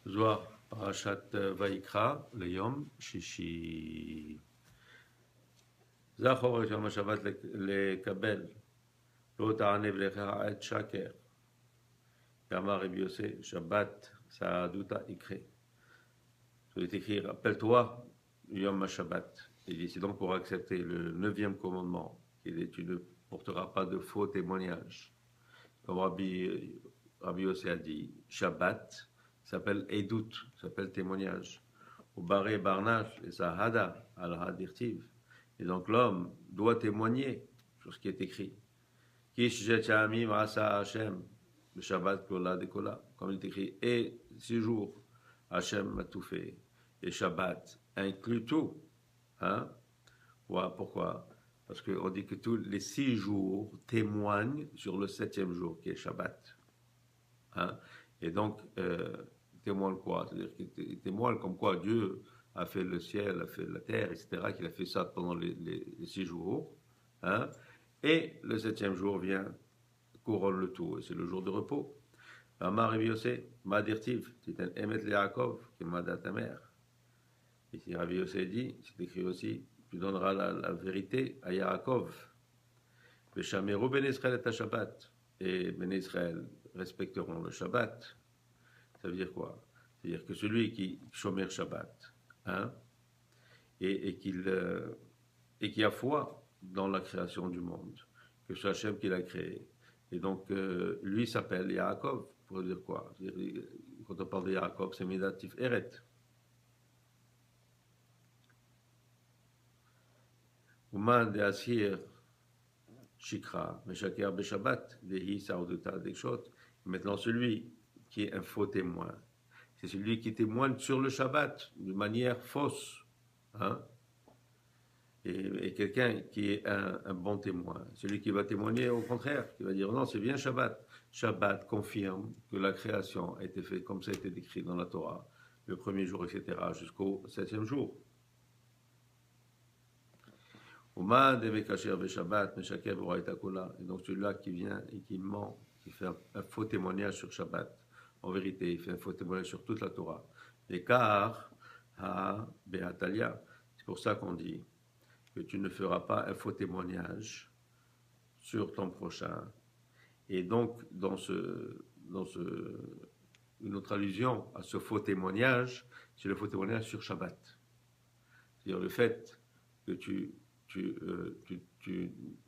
Zohar, Parashat Vaikra, le Yom Shishi. Zachor Yom Shabbat lekabel, lo ta'anev lecha et shaker. Yamar Rabbi Yosef, Shabbat, Sa'aduta ikre. Je vais t'écrire, rappelle-toi, Yom Shabbat. Il dit, c'est donc pour accepter le 9e commandement, qui est tu ne porteras pas de faux témoignages. Comme Rabbi Yosef a dit, Shabbat s'appelle Edout, s'appelle témoignage. Ou Baré Barnash et Sahada, al-Hadirtiv. Et donc l'homme doit témoigner sur ce qui est écrit. Kish Jetchamim Asa Hashem, le Shabbat Kola de Kola, comme il est écrit, et 6 jours, Hashem m'a tout fait. Et Shabbat inclut tout. Hein? Ouais, pourquoi? Parce qu'on dit que tous les 6 jours témoignent sur le 7e jour, qui est Shabbat. Hein? Et donc, témoigne quoi? C'est-à-dire qu'il témoigne comme quoi Dieu a fait le ciel, a fait la terre, etc., qu'il a fait ça pendant les 6 jours. Hein? Et le 7e jour vient, couronne le tout, et c'est le jour de repos. Amar Rabbi Yosef, Madirtiv, c'est un Emet le Yaakov, qui est Madat ta mère. Ici, Rabbi Yosef dit, c'est écrit aussi, tu donneras la vérité à Yaakov. Veshameru ben Israël et Shabbat. Et ben Israël respecteront le Shabbat. Ça veut dire quoi? C'est-à-dire que celui qui chômer Shabbat, hein, et qui a foi dans la création du monde, que c'est Hachem qui l'a créé. Et donc, lui s'appelle Yaakov, pour dire quoi? C'est-à-dire, quand on parle de Yaakov, c'est Médatif Eret. Ouman de Asir Shikra, Meshaker Beshabbat, Dehi Saoudota Dekshot. Maintenant, celui qui est un faux témoin, c'est celui qui témoigne sur le Shabbat de manière fausse. Hein? Et quelqu'un qui est un bon témoin, celui qui va témoigner au contraire, qui va dire non, c'est bien Shabbat. Shabbat confirme que la création a été faite comme ça a été décrit dans la Torah, le premier jour, etc., jusqu'au 7e jour. Et donc celui-là qui vient et qui ment, qui fait un faux témoignage sur Shabbat, en vérité, il fait un faux témoignage sur toute la Torah. Et car, c'est pour ça qu'on dit que tu ne feras pas un faux témoignage sur ton prochain. Et donc, une autre allusion à ce faux témoignage, c'est le faux témoignage sur Shabbat. C'est-à-dire le fait que tu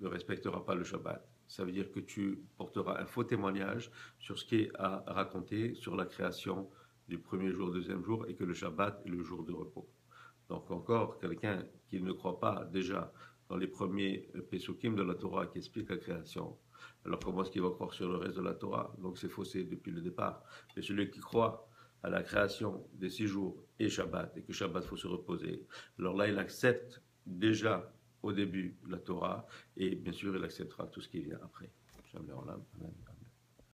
ne respecteras pas le Shabbat. Ça veut dire que tu porteras un faux témoignage sur ce qui est à raconter sur la création du premier jour, deuxième jour, et que le Shabbat est le jour de repos. Donc encore, quelqu'un qui ne croit pas déjà dans les premiers Pesukim de la Torah qui expliquent la création, alors comment est-ce qu'il va croire sur le reste de la Torah? Donc c'est faussé depuis le départ. Mais celui qui croit à la création des 6 jours et Shabbat, et que Shabbat faut se reposer, alors là il accepte déjà au début la Torah, et bien sûr il acceptera tout ce qui vient après. Amen.